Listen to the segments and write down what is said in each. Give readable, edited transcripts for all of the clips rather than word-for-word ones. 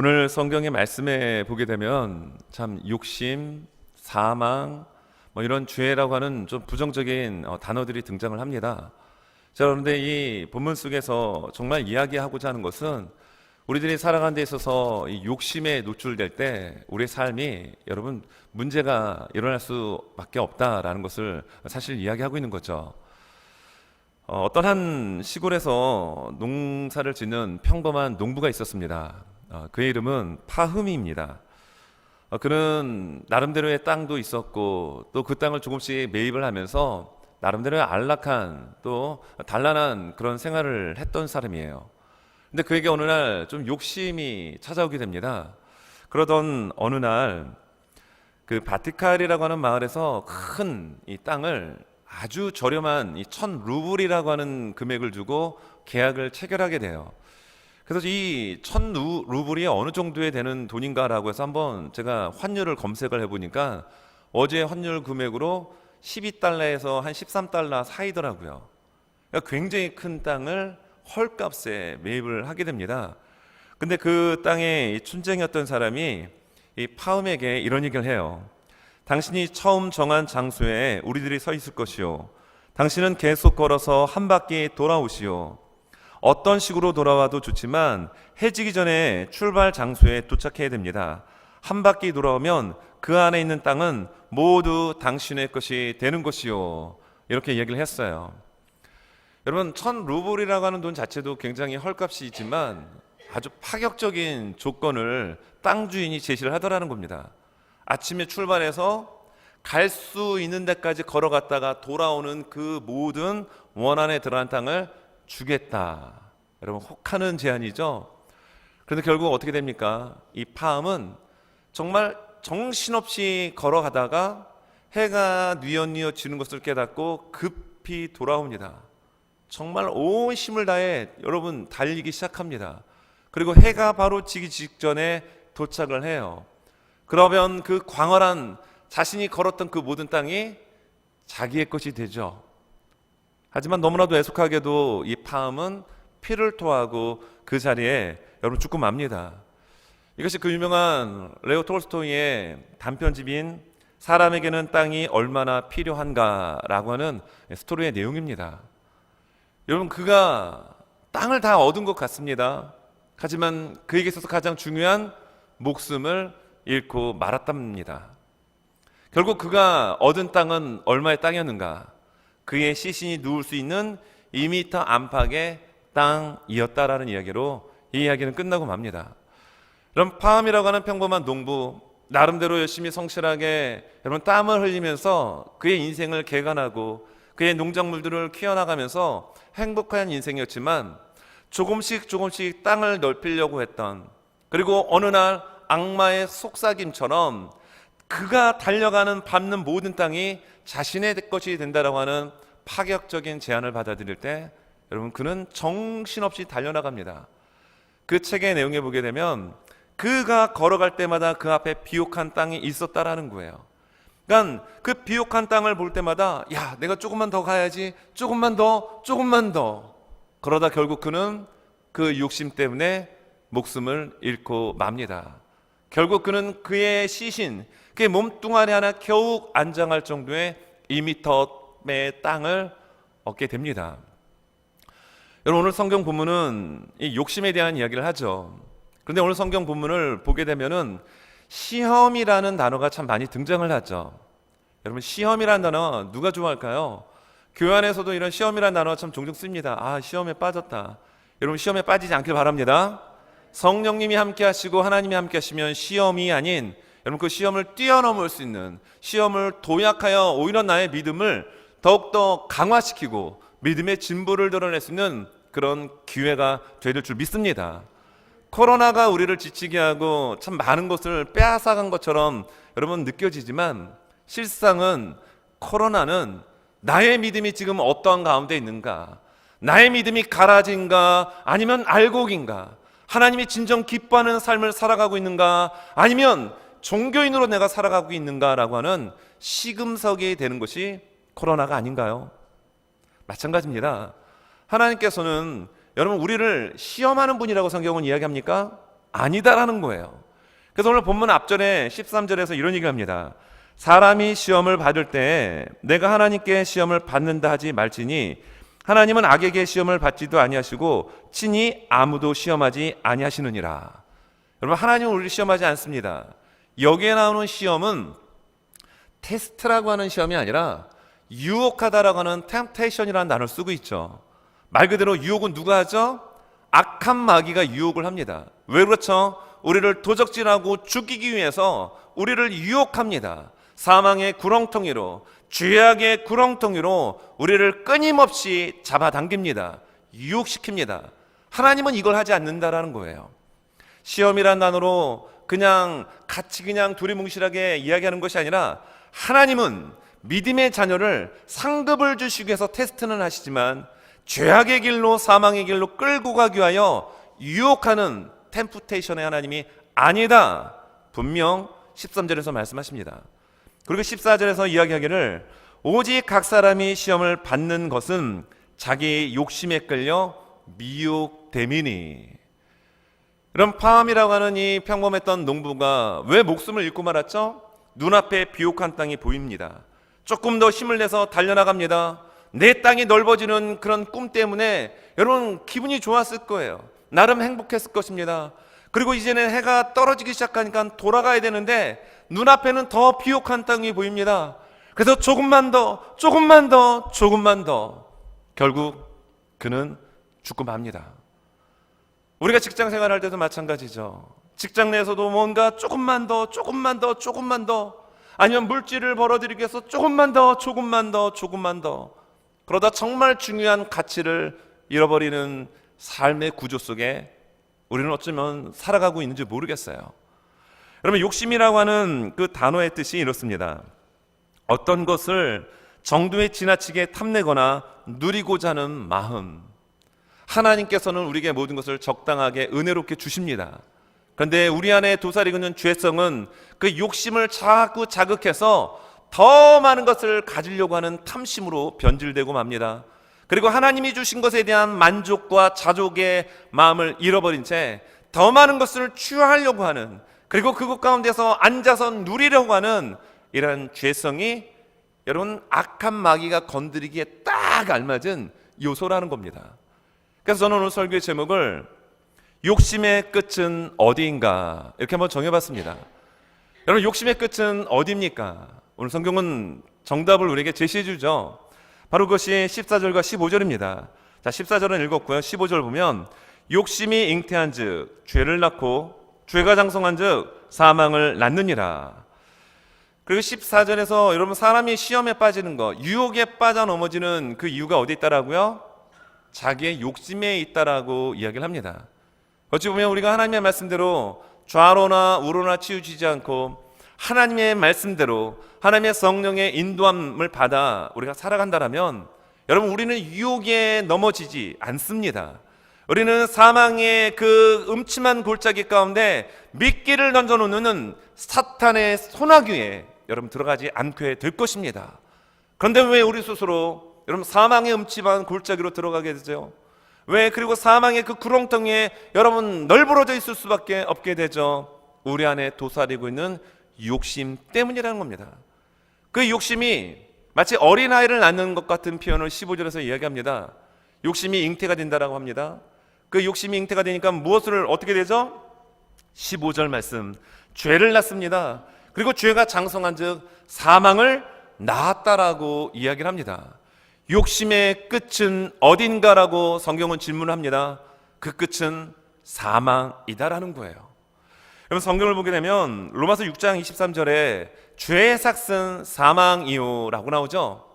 오늘 성경의 말씀에 보게 되면 참 욕심, 사망, 이런 죄라고 하는 좀 부정적인 단어들이 등장을 합니다. 자, 그런데 이 본문 속에서 정말 이야기하고자 하는 것은 우리들이 살아가는 데 있어서 이 욕심에 노출될 때 우리의 삶이 여러분 문제가 일어날 수밖에 없다라는 것을 사실 이야기하고 있는 거죠. 어떤 한 시골에서 농사를 짓는 평범한 농부가 있었습니다. 그의 이름은 파흠이입니다. 그는 나름대로의 땅도 있었고 또 그 땅을 조금씩 매입을 하면서 나름대로의 안락한 또 단란한 그런 생활을 했던 사람이에요. 근데 그에게 어느 날 좀 욕심이 찾아오게 됩니다. 그러던 어느 날 그 바티칼이라고 하는 마을에서 큰 이 땅을 아주 저렴한 이 1000루블이라고 하는 금액을 주고 계약을 체결하게 돼요. 그래서 이 1000루블이 어느 정도에 되는 돈인가라고 해서 한번 제가 환율을 검색을 해보니까 어제 환율 금액으로 12달러에서 한 13달러 사이더라고요. 그러니까 굉장히 큰 땅을 헐값에 매입을 하게 됩니다. 근데 그 땅의 춘쟁이었던 사람이 이 파움에게 이런 얘기를 해요. 당신이 처음 정한 장소에 우리들이 서 있을 것이요, 당신은 계속 걸어서 한 바퀴 돌아오시오. 어떤 식으로 돌아와도 좋지만 해지기 전에 출발 장소에 도착해야 됩니다. 한 바퀴 돌아오면 그 안에 있는 땅은 모두 당신의 것이 되는 것이요, 이렇게 얘기를 했어요. 여러분, 1000루블이라고 하는 돈 자체도 굉장히 헐값이지만 아주 파격적인 조건을 땅 주인이 제시를 하더라는 겁니다. 아침에 출발해서 갈 수 있는 데까지 걸어갔다가 돌아오는 그 모든 원안에 들어간 땅을 주겠다. 여러분, 혹하는 제안이죠. 그런데 결국 어떻게 됩니까? 이 파음은 정말 정신없이 걸어가다가 해가 뉘엿뉘엿 지는 것을 깨닫고 급히 돌아옵니다. 정말 온 힘을 다해 여러분 달리기 시작합니다. 그리고 해가 바로 지기 직전에 도착을 해요. 그러면 그 광활한 자신이 걸었던 그 모든 땅이 자기의 것이 되죠. 하지만 너무나도 애석하게도 이 파음은 피를 토하고 그 자리에 여러분 죽고 맙니다. 이것이 그 유명한 레오 톨스토이의 단편집인 사람에게는 땅이 얼마나 필요한가라고 하는 스토리의 내용입니다. 여러분, 그가 땅을 다 얻은 것 같습니다. 하지만 그에게 있어서 가장 중요한 목숨을 잃고 말았답니다. 결국 그가 얻은 땅은 얼마의 땅이었는가? 그의 시신이 누울 수 있는 2m 안팎의 땅이었다라는 이야기로 이 이야기는 끝나고 맙니다. 그럼 파함이라고 하는 평범한 농부, 나름대로 열심히 성실하게 여러분 땀을 흘리면서 그의 인생을 개간하고 그의 농작물들을 키워나가면서 행복한 인생이었지만 조금씩 땅을 넓히려고 했던, 그리고 어느 날 악마의 속삭임처럼 그가 달려가는 밟는 모든 땅이 자신의 것이 된다라고 하는 파격적인 제안을 받아들일 때 여러분 그는 정신없이 달려나갑니다. 그 책의 내용에 보게 되면 그가 걸어갈 때마다 그 앞에 비옥한 땅이 있었다라는 거예요. 그러니까 그 비옥한 땅을 볼 때마다 야, 내가 조금만 더 가야지, 조금만 더. 그러다 결국 그는 그 욕심 때문에 목숨을 잃고 맙니다. 결국 그는 그의 시신, 그의 몸뚱아리 하나 겨우 안장할 정도의 2m의 땅을 얻게 됩니다. 여러분, 오늘 성경 본문은 이 욕심에 대한 이야기를 하죠. 그런데 오늘 성경 본문을 보게 되면은 시험이라는 단어가 참 많이 등장을 하죠. 여러분, 시험이라는 단어 누가 좋아할까요? 교회 안에서도 이런 시험이라는 단어 참 종종 씁니다. 아, 시험에 빠졌다. 여러분, 시험에 빠지지 않길 바랍니다. 성령님이 함께 하시고 하나님이 함께 하시면 시험이 아닌, 여러분 그 시험을 뛰어넘을 수 있는, 시험을 도약하여 오히려 나의 믿음을 더욱더 강화시키고 믿음의 진보를 드러낼 수 있는 그런 기회가 되릴 줄 믿습니다. 코로나가 우리를 지치게 하고 참 많은 것을 빼앗아간 것처럼 여러분 느껴지지만 실상은 코로나는 나의 믿음이 지금 어떠한 가운데 있는가, 나의 믿음이 가라진가 아니면 알곡인가, 하나님이 진정 기뻐하는 삶을 살아가고 있는가 아니면 종교인으로 내가 살아가고 있는가라고 하는 시금석이 되는 것이 코로나가 아닌가요? 마찬가지입니다. 하나님께서는 여러분 우리를 시험하는 분이라고 성경은 이야기합니까? 아니다라는 거예요. 그래서 오늘 본문 앞절에 13절에서 이런 얘기를 합니다. 사람이 시험을 받을 때 내가 하나님께 시험을 받는다 하지 말지니 하나님은 악에게 시험을 받지도 아니하시고 친히 아무도 시험하지 아니하시느니라. 여러분, 하나님은 우리를 시험하지 않습니다. 여기에 나오는 시험은 테스트라고 하는 시험이 아니라 유혹하다라고 하는 템테이션이라는 단어를 쓰고 있죠. 말 그대로 유혹은 누가 하죠? 악한 마귀가 유혹을 합니다. 왜 그렇죠? 우리를 도적질하고 죽이기 위해서 우리를 유혹합니다. 사망의 구렁텅이로, 죄악의 구렁텅이로 우리를 끊임없이 잡아당깁니다. 유혹시킵니다. 하나님은 이걸 하지 않는다라는 거예요. 시험이란 단어로 그냥 같이 그냥 두리뭉실하게 이야기하는 것이 아니라 하나님은 믿음의 자녀를 상급을 주시기 위해서 테스트는 하시지만 죄악의 길로, 사망의 길로 끌고 가기 위하여 유혹하는 템프테이션의 하나님이 아니다. 분명 13절에서 말씀하십니다. 그리고 14절에서 이야기하기를 오직 각 사람이 시험을 받는 것은 자기 욕심에 끌려 미혹됨이니. 이런 파암이라고 하는 이 평범했던 농부가 왜 목숨을 잃고 말았죠? 눈앞에 비옥한 땅이 보입니다. 조금 더 힘을 내서 달려나갑니다. 내 땅이 넓어지는 그런 꿈 때문에 여러분 기분이 좋았을 거예요. 나름 행복했을 것입니다. 그리고 이제는 해가 떨어지기 시작하니까 돌아가야 되는데 눈앞에는 더 비옥한 땅이 보입니다. 그래서 조금만 더 결국 그는 죽고 맙니다. 우리가 직장 생활할 때도 마찬가지죠. 직장 내에서도 뭔가 조금만 더 아니면 물질을 벌어들이기 위해서 조금만 더 그러다 정말 중요한 가치를 잃어버리는 삶의 구조 속에 우리는 어쩌면 살아가고 있는지 모르겠어요. 여러분, 욕심이라고 하는 그 단어의 뜻이 이렇습니다. 어떤 것을 정도에 지나치게 탐내거나 누리고자 하는 마음. 하나님께서는 우리에게 모든 것을 적당하게 은혜롭게 주십니다. 그런데 우리 안에 도사리고 있는 죄성은 그 욕심을 자꾸 자극해서 더 많은 것을 가지려고 하는 탐심으로 변질되고 맙니다. 그리고 하나님이 주신 것에 대한 만족과 자족의 마음을 잃어버린 채 더 많은 것을 취하려고 하는, 그리고 그것 가운데서 앉아서 누리려고 하는 이런 죄성이 여러분 악한 마귀가 건드리기에 딱 알맞은 요소라는 겁니다. 그래서 저는 오늘 설교의 제목을 욕심의 끝은 어디인가 이렇게 한번 정해봤습니다. 여러분, 욕심의 끝은 어디입니까? 오늘 성경은 정답을 우리에게 제시해 주죠. 바로 그것이 14절과 15절입니다. 자, 14절은 읽었고요. 15절 보면 욕심이 잉태한 즉 죄를 낳고 죄가 장성한 즉 사망을 낳느니라. 그리고 14절에서 여러분 사람이 시험에 빠지는 것, 유혹에 빠져 넘어지는 그 이유가 어디 있다라고요? 자기의 욕심에 있다라고 이야기를 합니다. 어찌 보면 우리가 하나님의 말씀대로 좌로나 우로나 치우치지 않고 하나님의 말씀대로 하나님의 성령의 인도함을 받아 우리가 살아간다라면 여러분 우리는 유혹에 넘어지지 않습니다. 우리는 사망의 그 음침한 골짜기 가운데 미끼를 던져놓는 사탄의 소나기에 여러분 들어가지 않게 될 것입니다. 그런데 왜 우리 스스로 여러분 사망의 음침한 골짜기로 들어가게 되죠? 왜? 그리고 사망의 그 구렁텅이에 여러분 널브러져 있을 수밖에 없게 되죠. 우리 안에 도사리고 있는 욕심 때문이라는 겁니다. 그 욕심이 마치 어린아이를 낳는 것 같은 표현을 15절에서 이야기합니다. 욕심이 잉태가 된다라고 합니다. 그 욕심이 잉태가 되니까 무엇을 어떻게 되죠? 15절 말씀, 죄를 낳습니다. 그리고 죄가 장성한 즉 사망을 낳았다라고 이야기를 합니다. 욕심의 끝은 어딘가라고 성경은 질문을 합니다. 그 끝은 사망이다라는 거예요. 여러분, 성경을 보게 되면 로마서 6장 23절에 죄의 삭은 사망이요라고 나오죠.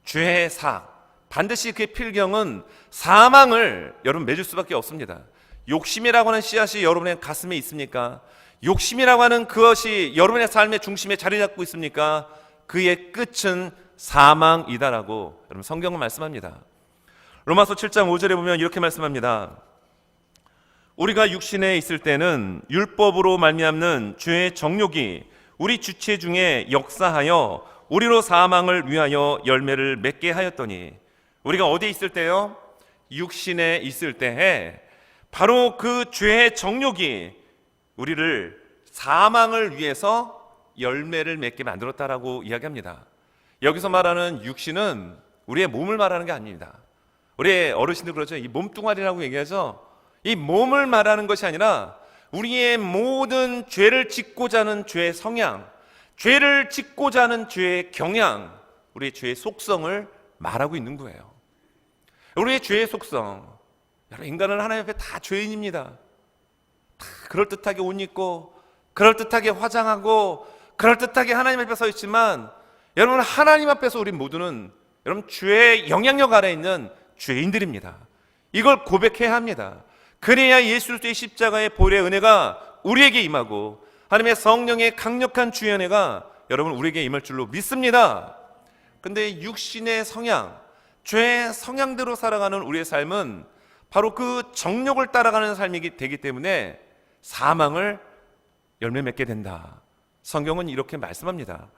죄의 삭, 반드시 그의 필경은 사망을 여러분 맺을 수밖에 없습니다. 욕심이라고 하는 씨앗이 여러분의 가슴에 있습니까? 욕심이라고 하는 그것이 여러분의 삶의 중심에 자리 잡고 있습니까? 그의 끝은 사망이다라고 여러분 성경은 말씀합니다. 로마서 7장 5절에 보면 이렇게 말씀합니다. 우리가 육신에 있을 때는 율법으로 말미암는 죄의 정욕이 우리 주체 중에 역사하여 우리로 사망을 위하여 열매를 맺게 하였더니, 우리가 어디에 있을 때요? 육신에 있을 때에 바로 그 죄의 정욕이 우리를 사망을 위해서 열매를 맺게 만들었다라고 이야기합니다. 여기서 말하는 육신은 우리의 몸을 말하는 게 아닙니다. 우리 어르신들 그러죠. 이 몸뚱아리라고 얘기하죠. 이 몸을 말하는 것이 아니라 우리의 모든 죄를 짓고자 하는 죄의 성향, 죄를 짓고자 하는 죄의 경향, 우리의 죄의 속성을 말하고 있는 거예요. 우리의 죄의 속성, 여러분, 인간은 하나님 앞에 다 죄인입니다. 다 그럴듯하게 옷 입고 그럴듯하게 화장하고 그럴듯하게 하나님 앞에 서 있지만, 여러분, 하나님 앞에서 우리 모두는 여러분 죄의 영향력 아래 있는 죄인들입니다. 이걸 고백해야 합니다. 그래야 예수 그리스도의 십자가의 보혈의 은혜가 우리에게 임하고 하나님의 성령의 강력한 주의 은혜가 여러분 우리에게 임할 줄로 믿습니다. 근데 육신의 성향, 죄의 성향대로 살아가는 우리의 삶은 바로 그 정욕을 따라가는 삶이 되기 때문에 사망을 열매 맺게 된다. 성경은 이렇게 말씀합니다.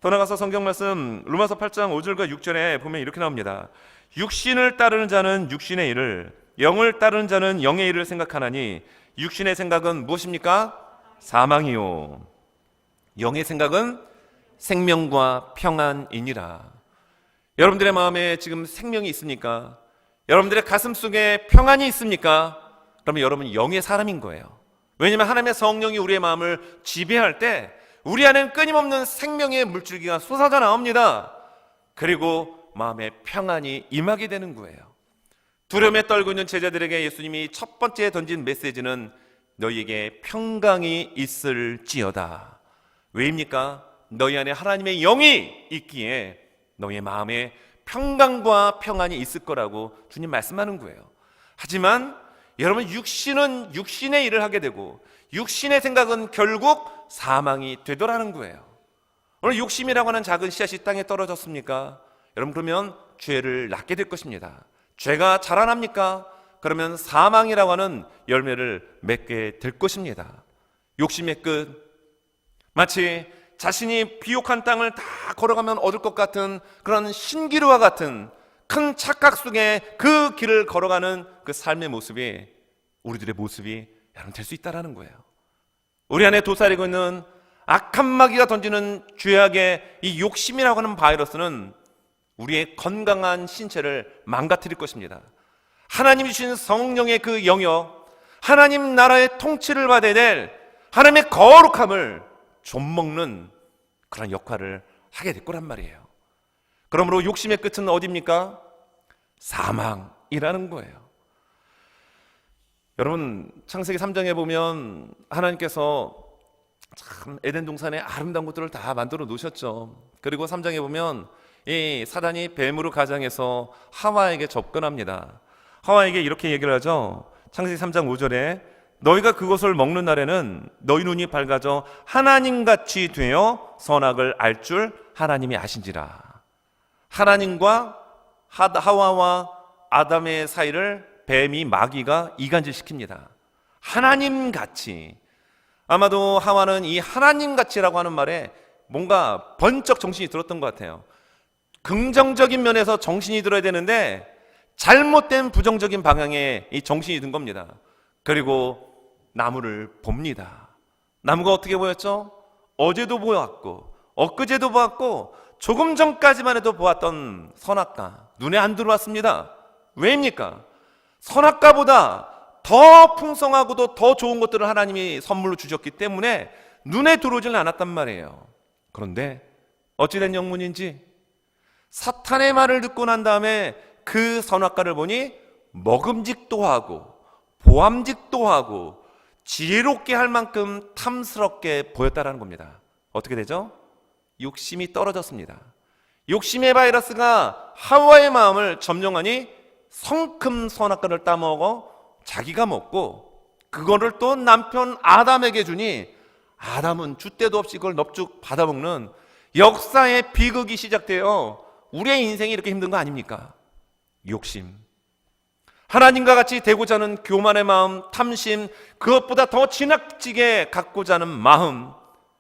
더 나가서 성경 말씀 로마서 8장 5절과 6절에 보면 이렇게 나옵니다. 육신을 따르는 자는 육신의 일을, 영을 따르는 자는 영의 일을 생각하나니 육신의 생각은 무엇입니까? 사망이요, 영의 생각은 생명과 평안이니라. 여러분들의 마음에 지금 생명이 있습니까? 여러분들의 가슴 속에 평안이 있습니까? 그러면 여러분은 영의 사람인 거예요. 왜냐하면 하나님의 성령이 우리의 마음을 지배할 때 우리 안에는 끊임없는 생명의 물줄기가 솟아져 나옵니다. 그리고 마음에 평안이 임하게 되는 거예요. 두려움에 떨고 있는 제자들에게 예수님이 첫 번째 던진 메시지는 너희에게 평강이 있을지어다. 왜입니까? 너희 안에 하나님의 영이 있기에 너희의 마음에 평강과 평안이 있을 거라고 주님 말씀하는 거예요. 하지만 여러분, 육신은 육신의 일을 하게 되고 육신의 생각은 결국 사망이 되더라는 거예요. 오늘 욕심이라고 하는 작은 씨앗이 땅에 떨어졌습니까? 여러분, 그러면 죄를 낳게 될 것입니다. 죄가 자라납니까? 그러면 사망이라고 하는 열매를 맺게 될 것입니다. 욕심의 끝, 마치 자신이 비옥한 땅을 다 걸어가면 얻을 것 같은 그런 신기루와 같은 큰 착각 속에 그 길을 걸어가는 그 삶의 모습이 우리들의 모습이 여러분 될 수 있다는 거예요. 우리 안에 도사리고 있는 악한 마귀가 던지는 죄악의 이 욕심이라고 하는 바이러스는 우리의 건강한 신체를 망가뜨릴 것입니다. 하나님이 주신 성령의 그 영역, 하나님 나라의 통치를 받아야 될 하나님의 거룩함을 좀먹는 그런 역할을 하게 될 거란 말이에요. 그러므로 욕심의 끝은 어디입니까? 사망이라는 거예요. 여러분, 창세기 3장에 보면 하나님께서 참 에덴 동산에 아름다운 것들을 다 만들어 놓으셨죠. 그리고 3장에 보면 이 사단이 뱀으로 가장해서 하와에게 접근합니다. 하와에게 이렇게 얘기를 하죠. 창세기 3장 5절에 너희가 그것을 먹는 날에는 너희 눈이 밝아져 하나님같이 되어 선악을 알 줄 하나님이 아신지라. 하나님과 하와와 아담의 사이를 뱀이 마귀가 이간질시킵니다. 하나님같이. 아마도 하와는 이 하나님같이라고 하는 말에 뭔가 번쩍 정신이 들었던 것 같아요. 긍정적인 면에서 정신이 들어야 되는데 잘못된 부정적인 방향에 이 정신이 든 겁니다. 그리고 나무를 봅니다. 나무가 어떻게 보였죠? 어제도 보았고 엊그제도 보았고 조금 전까지만 해도 보았던 선악과 눈에 안 들어왔습니다. 왜입니까? 선악과보다 더 풍성하고도 더 좋은 것들을 하나님이 선물로 주셨기 때문에 눈에 들어오지는 않았단 말이에요. 그런데 어찌된 영문인지 사탄의 말을 듣고 난 다음에 그 선악과를 보니 먹음직도 하고 보암직도 하고 지혜롭게 할 만큼 탐스럽게 보였다라는 겁니다. 어떻게 되죠? 욕심이 떨어졌습니다. 욕심의 바이러스가 하와의 마음을 점령하니 성큼 선악과를 따먹어 자기가 먹고 그거를 또 남편 아담에게 주니 아담은 줏대도 없이 그걸 넙죽 받아먹는 역사의 비극이 시작되어 우리의 인생이 이렇게 힘든 거 아닙니까? 욕심, 하나님과 같이 되고자 하는 교만의 마음, 탐심, 그것보다 더 지나치게 갖고자 하는 마음,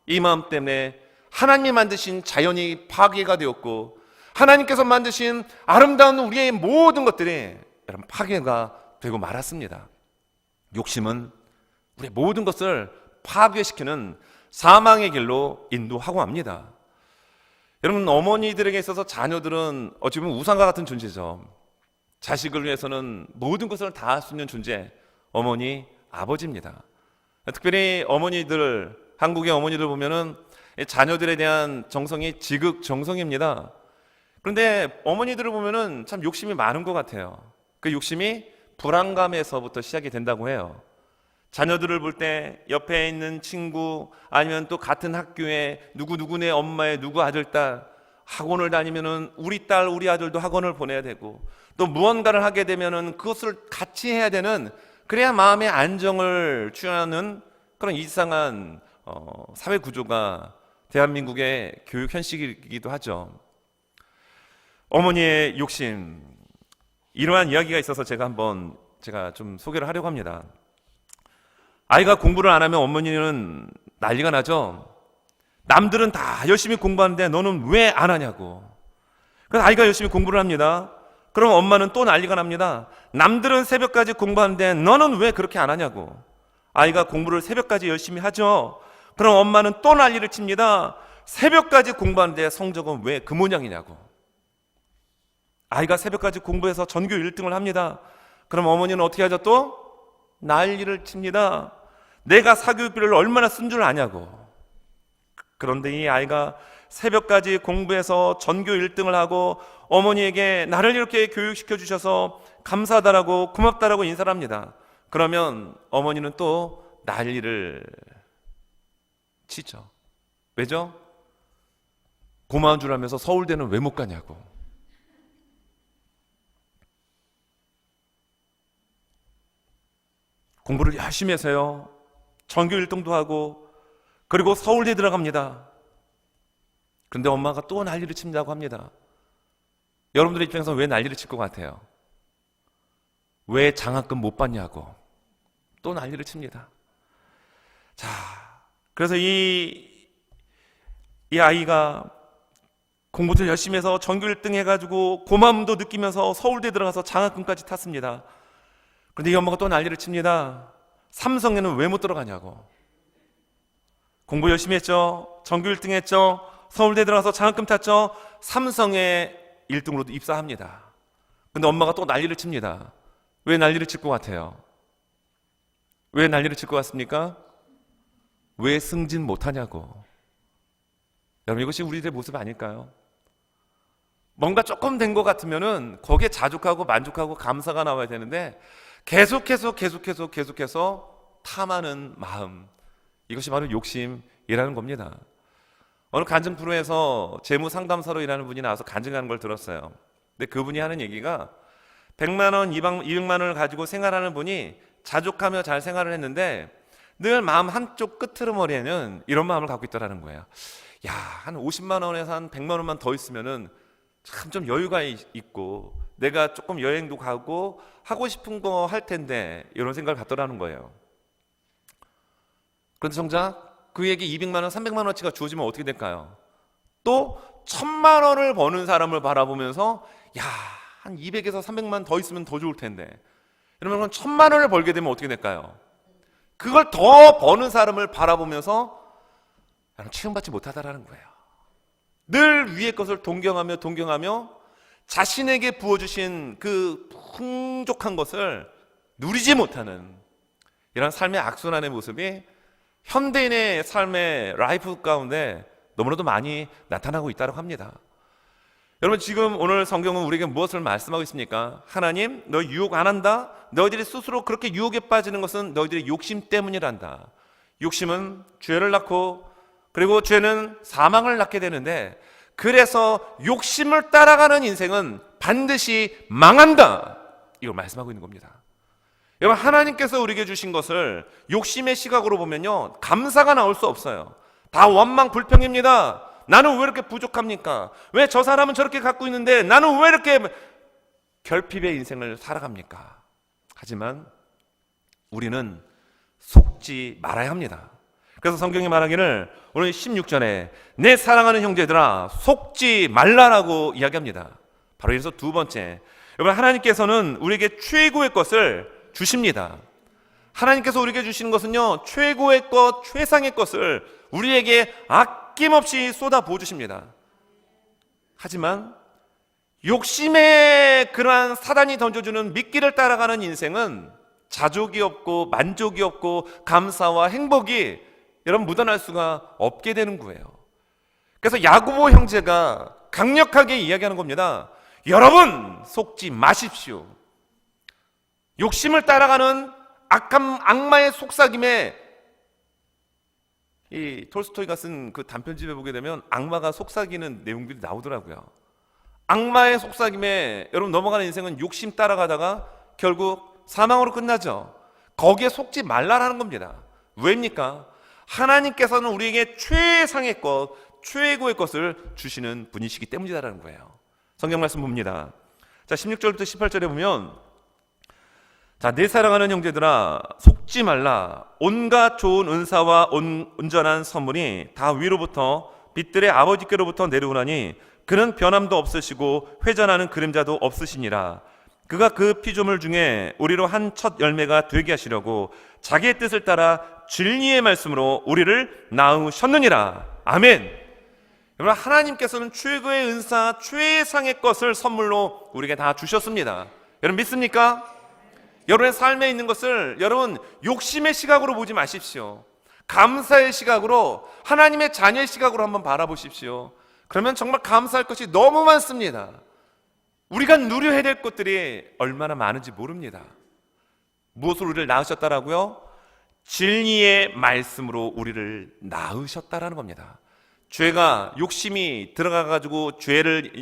이 마음 때문에 하나님이 만드신 자연이 파괴가 되었고 하나님께서 만드신 아름다운 우리의 모든 것들이 여러분 파괴가 되고 말았습니다. 욕심은 우리의 모든 것을 파괴시키는 사망의 길로 인도하고 합니다. 여러분, 어머니들에게 있어서 자녀들은 어찌 보면 우상과 같은 존재죠. 자식을 위해서는 모든 것을 다 할 수 있는 존재, 어머니, 아버지입니다. 특별히 어머니들, 한국의 어머니들 보면은 자녀들에 대한 정성이 지극정성입니다. 그런데 어머니들을 보면은 참 욕심이 많은 것 같아요. 그 욕심이 불안감에서부터 시작이 된다고 해요. 자녀들을 볼 때 옆에 있는 친구 아니면 또 같은 학교에 누구네 엄마의 누구 아들 딸 학원을 다니면은 우리 딸 우리 아들도 학원을 보내야 되고 또 무언가를 하게 되면은 그것을 같이 해야 되는, 그래야 마음의 안정을 취하는 그런 이상한 사회 구조가 대한민국의 교육 현실이기도 하죠. 어머니의 욕심, 이러한 이야기가 있어서 제가 좀 소개를 하려고 합니다. 아이가 공부를 안 하면 어머니는 난리가 나죠. 남들은 다 열심히 공부하는데 너는 왜 안 하냐고. 그래서 아이가 열심히 공부를 합니다. 그럼 엄마는 또 난리가 납니다. 남들은 새벽까지 공부하는데 너는 왜 그렇게 안 하냐고. 아이가 공부를 새벽까지 열심히 하죠. 그럼 엄마는 또 난리를 칩니다. 새벽까지 공부하는데 성적은 왜 그 모양이냐고. 아이가 새벽까지 공부해서 전교 1등을 합니다. 그럼 어머니는 어떻게 하죠? 또 난리를 칩니다. 내가 사교육비를 얼마나 쓴 줄 아냐고. 그런데 이 아이가 새벽까지 공부해서 전교 1등을 하고 어머니에게 나를 이렇게 교육시켜 주셔서 감사하다라고 고맙다라고 인사를 합니다. 그러면 어머니는 또 난리를 치죠. 왜죠? 고마운 줄 알면서 서울대는 왜 못 가냐고. 공부를 열심히 해서요, 전교 1등도 하고 그리고 서울대 들어갑니다. 그런데 엄마가 또 난리를 친다고 합니다. 여러분들의 입장에서 왜 난리를 칠 것 같아요? 왜 장학금 못 받냐고 또 난리를 칩니다. 자, 그래서 이 아이가 공부도 열심히 해서 전교 1등 해가지고 고마움도 느끼면서 서울대 들어가서 장학금까지 탔습니다. 그런데 이 엄마가 또 난리를 칩니다. 삼성에는 왜 못 들어가냐고. 공부 열심히 했죠. 전교 1등 했죠. 서울대 들어가서 장학금 탔죠. 삼성에 1등으로도 입사합니다. 근데 엄마가 또 난리를 칩니다. 왜 난리를 칠 것 같아요? 왜 난리를 칠 것 같습니까? 왜 승진 못하냐고. 여러분, 이것이 우리들의 모습 아닐까요? 뭔가 조금 된 것 같으면은 거기에 자족하고 만족하고 감사가 나와야 되는데 계속해서 탐하는 마음, 이것이 바로 욕심이라는 겁니다. 어느 간증 프로에서 재무 상담사로 일하는 분이 나와서 간증하는 걸 들었어요. 근데 그분이 하는 얘기가 100만 원, 200만 원을 가지고 생활하는 분이 자족하며 잘 생활을 했는데 늘 마음 한쪽 끄트머리에는 이런 마음을 갖고 있더라는 거예요. 야, 한 50만 원에서 한 100만 원만 더 있으면은 참 좀 여유가 있고 내가 조금 여행도 가고 하고 싶은 거 할 텐데, 이런 생각을 갖더라는 거예요. 그런데 정작 그에게 200만 원, 300만 원어치가 주어지면 어떻게 될까요? 또 1000만 원을 버는 사람을 바라보면서 야, 한 200에서 300만 더 있으면 더 좋을 텐데, 이러면 1000만 원을 벌게 되면 어떻게 될까요? 그걸 더 버는 사람을 바라보면서 나는 채용받지 못하다라는 거예요. 늘 위의 것을 동경하며 자신에게 부어주신 그 풍족한 것을 누리지 못하는 이런 삶의 악순환의 모습이 현대인의 삶의 라이프 가운데 너무나도 많이 나타나고 있다고 합니다. 여러분, 지금 오늘 성경은 우리에게 무엇을 말씀하고 있습니까? 하나님, 너 유혹 안 한다. 너희들이 스스로 그렇게 유혹에 빠지는 것은 너희들의 욕심 때문이란다. 욕심은 죄를 낳고 그리고 죄는 사망을 낳게 되는데, 그래서 욕심을 따라가는 인생은 반드시 망한다, 이걸 말씀하고 있는 겁니다. 여러분, 하나님께서 우리에게 주신 것을 욕심의 시각으로 보면요, 감사가 나올 수 없어요. 다 원망 불평입니다. 나는 왜 이렇게 부족합니까? 왜 저 사람은 저렇게 갖고 있는데 나는 왜 이렇게 결핍의 인생을 살아갑니까? 하지만 우리는 속지 말아야 합니다. 그래서 성경이 말하기를 오늘 16절에 내 사랑하는 형제들아 속지 말라라고 이야기합니다. 바로 이래서 두 번째, 여러분, 하나님께서는 우리에게 최고의 것을 주십니다. 하나님께서 우리에게 주시는 것은요, 최고의 것, 최상의 것을 우리에게 아낌없이 쏟아 부어주십니다. 하지만 욕심의 그러한 사단이 던져주는 미끼를 따라가는 인생은 자족이 없고 만족이 없고 감사와 행복이 여러분 묻어날 수가 없게 되는 거예요. 그래서 야고보 형제가 강력하게 이야기하는 겁니다. 여러분 속지 마십시오. 욕심을 따라가는 악마의 속삭임에, 이 톨스토이가 쓴 그 단편집에 보게 되면 악마가 속삭이는 내용들이 나오더라고요. 악마의 속삭임에 여러분 넘어가는 인생은 욕심 따라가다가 결국 사망으로 끝나죠. 거기에 속지 말라라는 겁니다. 왜입니까? 하나님께서는 우리에게 최상의 것, 최고의 것을 주시는 분이시기 때문이다라는 거예요. 성경 말씀 봅니다. 자, 16절부터 18절에 보면, 자, 내 사랑하는 형제들아 속지 말라. 온갖 좋은 은사와 온전한 선물이 다 위로부터 빛들의 아버지께로부터 내려오나니 그는 변함도 없으시고 회전하는 그림자도 없으시니라. 그가 그 피조물 중에 우리로 한 첫 열매가 되게 하시려고 자기의 뜻을 따라 진리의 말씀으로 우리를 낳으셨느니라. 아멘. 여러분, 하나님께서는 최고의 은사, 최상의 것을 선물로 우리에게 다 주셨습니다. 여러분 믿습니까? 여러분의 삶에 있는 것을 여러분 욕심의 시각으로 보지 마십시오. 감사의 시각으로, 하나님의 자녀의 시각으로 한번 바라보십시오. 그러면 정말 감사할 것이 너무 많습니다. 우리가 누려야 될 것들이 얼마나 많은지 모릅니다. 무엇으로 우리를 낳으셨다라고요? 진리의 말씀으로 우리를 낳으셨다라는 겁니다. 죄가 욕심이 들어가가지고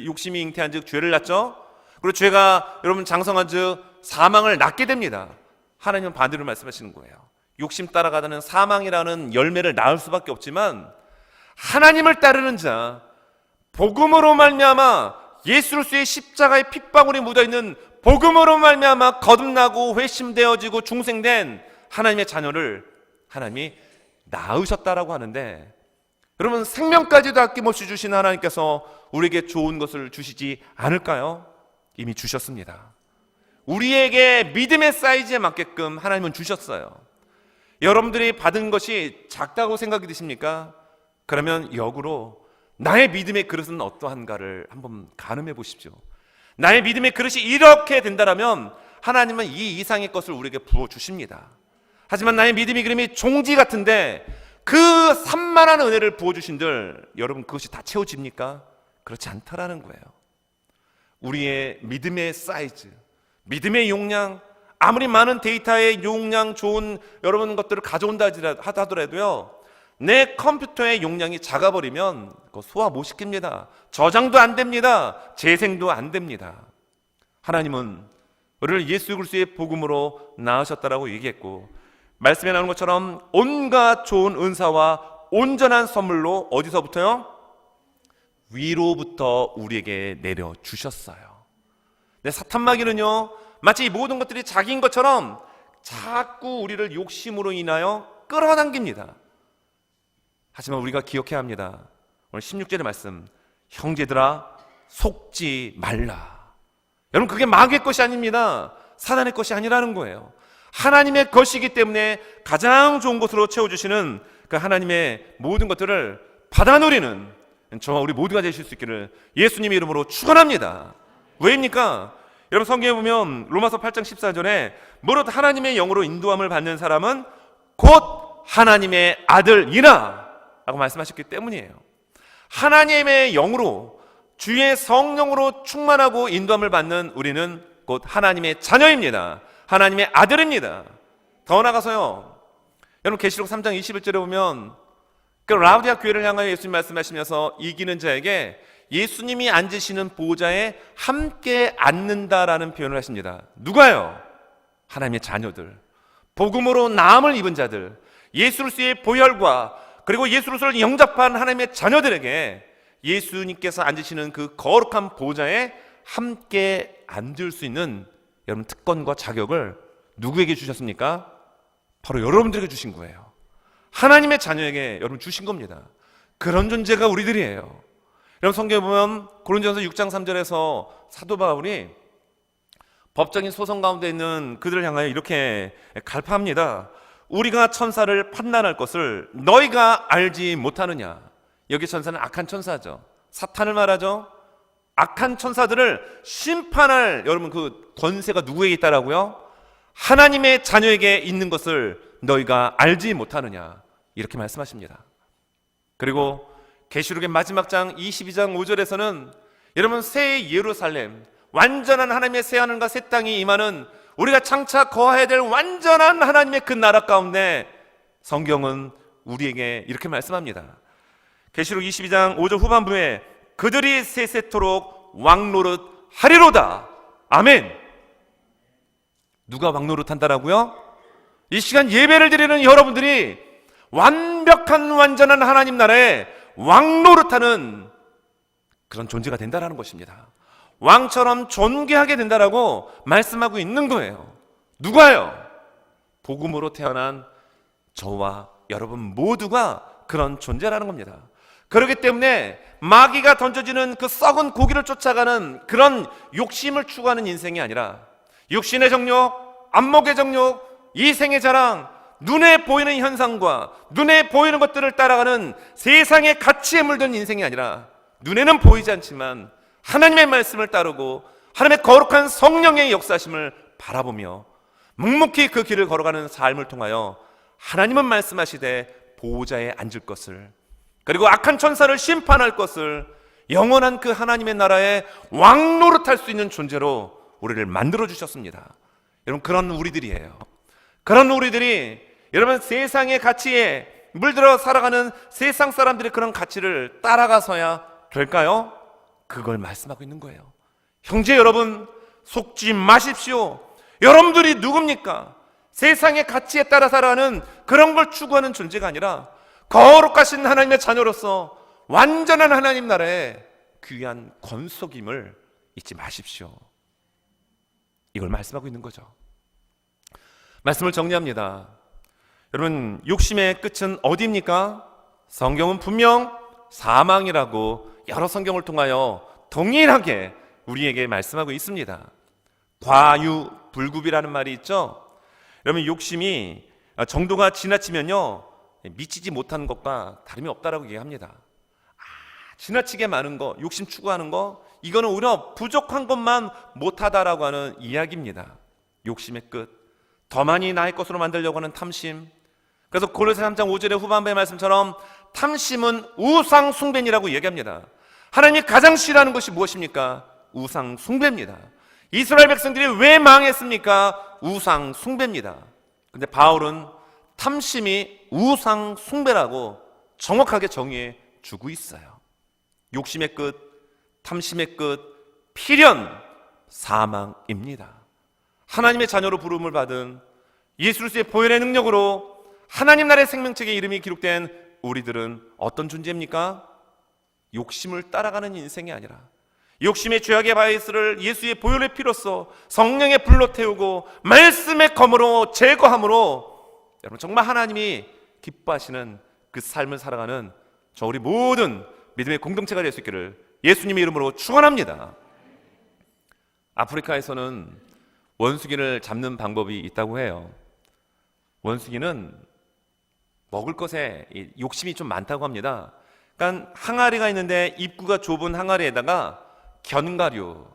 욕심이 잉태한 즉 죄를 낳죠. 그리고 죄가 여러분 장성한 즉 사망을 낳게 됩니다. 하나님은 반대로 말씀하시는 거예요. 욕심 따라가다는 사망이라는 열매를 낳을 수밖에 없지만 하나님을 따르는 자, 복음으로 말미암아 예수 그리스도의 십자가의 핏방울이 묻어있는 복음으로 말미암아 거듭나고 회심되어지고 중생된 하나님의 자녀를 하나님이 낳으셨다라고 하는데, 여러분 생명까지도 아낌없이 주신 하나님께서 우리에게 좋은 것을 주시지 않을까요? 이미 주셨습니다. 우리에게 믿음의 사이즈에 맞게끔 하나님은 주셨어요. 여러분들이 받은 것이 작다고 생각이 드십니까? 그러면 역으로 나의 믿음의 그릇은 어떠한가를 한번 가늠해 보십시오. 나의 믿음의 그릇이 이렇게 된다면 하나님은 이 이상의 것을 우리에게 부어주십니다. 하지만 나의 믿음의 그릇이 종지 같은데 그 산만한 은혜를 부어주신들 여러분 그것이 다 채워집니까? 그렇지 않다라는 거예요. 우리의 믿음의 사이즈, 믿음의 용량, 아무리 많은 데이터의 용량 좋은 여러분 것들을 가져온다 하더라도요, 내 컴퓨터의 용량이 작아버리면 그거 소화 못 시킵니다. 저장도 안 됩니다. 재생도 안 됩니다. 하나님은 우리를 예수 그리스도의 복음으로 낳으셨다라고 얘기했고, 말씀에 나오는 것처럼 온갖 좋은 은사와 온전한 선물로 어디서부터요? 위로부터 우리에게 내려주셨어요. 근데 사탄마귀는요, 마치 이 모든 것들이 자기인 것처럼 자꾸 우리를 욕심으로 인하여 끌어당깁니다. 하지만 우리가 기억해야 합니다. 오늘 16절의 말씀, 형제들아 속지 말라. 여러분 그게 마귀의 것이 아닙니다. 사단의 것이 아니라는 거예요. 하나님의 것이기 때문에 가장 좋은 것으로 채워주시는 그 하나님의 모든 것들을 받아 누리는 저와 우리 모두가 되실 수 있기를 예수님의 이름으로 축원합니다. 왜입니까? 여러분 성경에 보면 로마서 8장 14절에 무릇 하나님의 영으로 인도함을 받는 사람은 곧 하나님의 아들이라 라고 말씀하셨기 때문이에요. 하나님의 영으로, 주의 성령으로 충만하고 인도함을 받는 우리는 곧 하나님의 자녀입니다. 하나님의 아들입니다. 더 나아가서요, 여러분 계시록 3장 21절에 보면 그 라우디아 교회를 향하여 예수님 말씀하시면서 이기는 자에게 예수님이 앉으시는 보좌에 함께 앉는다라는 표현을 하십니다. 누가요? 하나님의 자녀들, 복음으로 나음을 입은 자들, 예수 그리스도의 보혈과 그리고 예수 그리스도를 영접한 하나님의 자녀들에게 예수님께서 앉으시는 그 거룩한 보좌에 함께 앉을 수 있는 여러분 특권과 자격을 누구에게 주셨습니까? 바로 여러분들에게 주신 거예요. 하나님의 자녀에게 여러분 주신 겁니다. 그런 존재가 우리들이에요. 여러분 성경에 보면 고린도전서 6장 3절에서 사도 바울이 법적인 소송 가운데 있는 그들을 향하여 이렇게 갈파합니다. 우리가 천사를 판단할 것을 너희가 알지 못하느냐. 여기 천사는 악한 천사죠. 사탄을 말하죠. 악한 천사들을 심판할 여러분 그 권세가 누구에게 있다라고요? 하나님의 자녀에게 있는 것을 너희가 알지 못하느냐. 이렇게 말씀하십니다. 그리고 계시록의 마지막 장 22장 5절에서는 여러분 새 예루살렘, 완전한 하나님의 새 하늘과 새 땅이 임하는 우리가 장차 거해야 될 완전한 하나님의 그 나라 가운데 성경은 우리에게 이렇게 말씀합니다. 계시록 22장 5절 후반부에 그들이 세세토록 왕노릇 하리로다. 아멘. 누가 왕노릇 한다라고요? 이 시간 예배를 드리는 여러분들이 완벽한 완전한 하나님 나라에 왕노릇하는 그런 존재가 된다라는 것입니다. 왕처럼 존귀하게 된다라고 말씀하고 있는 거예요. 누가요? 복음으로 태어난 저와 여러분 모두가 그런 존재라는 겁니다. 그렇기 때문에 마귀가 던져지는 그 썩은 고기를 쫓아가는 그런 욕심을 추구하는 인생이 아니라 육신의 정욕, 안목의 정욕, 이생의 자랑, 눈에 보이는 현상과 눈에 보이는 것들을 따라가는 세상의 가치에 물든 인생이 아니라 눈에는 보이지 않지만 하나님의 말씀을 따르고 하나님의 거룩한 성령의 역사심을 바라보며 묵묵히 그 길을 걸어가는 삶을 통하여 하나님은 말씀하시되 보호자에 앉을 것을, 그리고 악한 천사를 심판할 것을, 영원한 그 하나님의 나라에 왕노릇할 수 있는 존재로 우리를 만들어 주셨습니다. 여러분 그런 우리들이에요. 그런 우리들이 여러분 세상의 가치에 물들어 살아가는 세상 사람들의 그런 가치를 따라가서야 될까요? 그걸 말씀하고 있는 거예요. 형제 여러분, 속지 마십시오. 여러분들이 누굽니까? 세상의 가치에 따라 살아가는 그런 걸 추구하는 존재가 아니라 거룩하신 하나님의 자녀로서 완전한 하나님 나라의 귀한 권속임을 잊지 마십시오. 이걸 말씀하고 있는 거죠. 말씀을 정리합니다. 여러분, 욕심의 끝은 어디입니까? 성경은 분명 사망이라고 여러 성경을 통하여 동일하게 우리에게 말씀하고 있습니다. 과유불급이라는 말이 있죠. 여러분 욕심이 정도가 지나치면요 미치지 못한 것과 다름이 없다라고 얘기합니다. 지나치게 많은 거, 욕심 추구하는 거, 이거는 오히려 부족한 것만 못하다라고 하는 이야기입니다. 욕심의 끝, 더 많이 나의 것으로 만들려고 하는 탐심. 그래서 골로새 3장 5절의 후반부의 말씀처럼 탐심은 우상 숭배니라고 얘기합니다. 하나님이 가장 싫어하는 것이 무엇입니까? 우상 숭배입니다. 이스라엘 백성들이 왜 망했습니까? 우상 숭배입니다. 근데 바울은 탐심이 우상 숭배라고 정확하게 정의해 주고 있어요. 욕심의 끝, 탐심의 끝, 필연 사망입니다. 하나님의 자녀로 부름을 받은 예수 그리스도의 보혈의 능력으로 하나님 나라의 생명책의 이름이 기록된 우리들은 어떤 존재입니까? 욕심을 따라가는 인생이 아니라 욕심의 죄악의 바이러스를 예수의 보혈의 피로써 성령의 불로 태우고 말씀의 검으로 제거함으로 여러분 정말 하나님이 기뻐하시는 그 삶을 살아가는 저 우리 모든 믿음의 공동체가 될 수 있기를 예수님의 이름으로 축원합니다. 아프리카에서는 원숭이를 잡는 방법이 있다고 해요. 원숭이는 먹을 것에 욕심이 좀 많다고 합니다. 그러니까 항아리가 있는데 입구가 좁은 항아리에다가 견과류,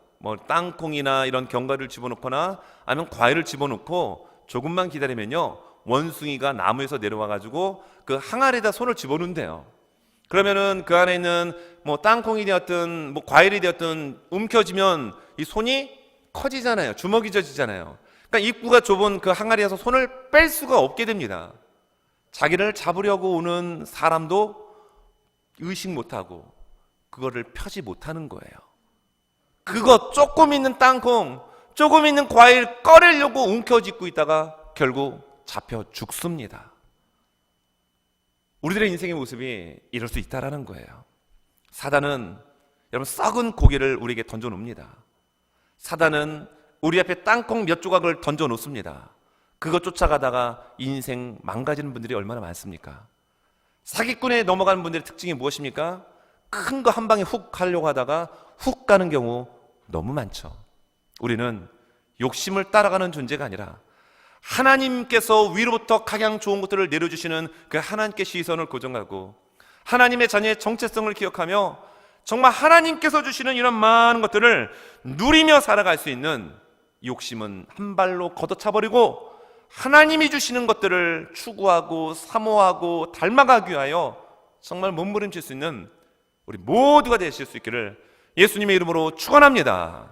땅콩이나 이런 견과류를 집어넣거나 아니면 과일을 집어넣고 조금만 기다리면요 원숭이가 나무에서 내려와가지고 그 항아리에다 손을 집어넣는데요. 그러면은 그 안에 있는 땅콩이 되었든 과일이 되었든 움켜쥐면 이 손이 커지잖아요. 주먹이 져지잖아요. 그러니까 입구가 좁은 그 항아리에서 손을 뺄 수가 없게 됩니다. 자기를 잡으려고 오는 사람도 의식 못하고 그거를 펴지 못하는 거예요. 그거 조금 있는 땅콩, 조금 있는 과일 꺼내려고 움켜쥐고 있다가 결국 잡혀 죽습니다. 우리들의 인생의 모습이 이럴 수 있다라는 거예요. 사단은 여러분 썩은 고기를 우리에게 던져 놓습니다. 사단은 우리 앞에 땅콩 몇 조각을 던져 놓습니다. 그거 쫓아가다가 인생 망가지는 분들이 얼마나 많습니까? 사기꾼에 넘어가는 분들의 특징이 무엇입니까? 큰 거 한 방에 훅 하려고 하다가 훅 가는 경우 너무 많죠. 우리는 욕심을 따라가는 존재가 아니라 하나님께서 위로부터 가장 좋은 것들을 내려주시는 그 하나님께 시선을 고정하고 하나님의 자녀의 정체성을 기억하며 정말 하나님께서 주시는 이런 많은 것들을 누리며 살아갈 수 있는 욕심은 한 발로 걷어차버리고 하나님이 주시는 것들을 추구하고 사모하고 닮아가기 위하여 정말 몸부림칠 수 있는 우리 모두가 되실 수 있기를 예수님의 이름으로 축원합니다.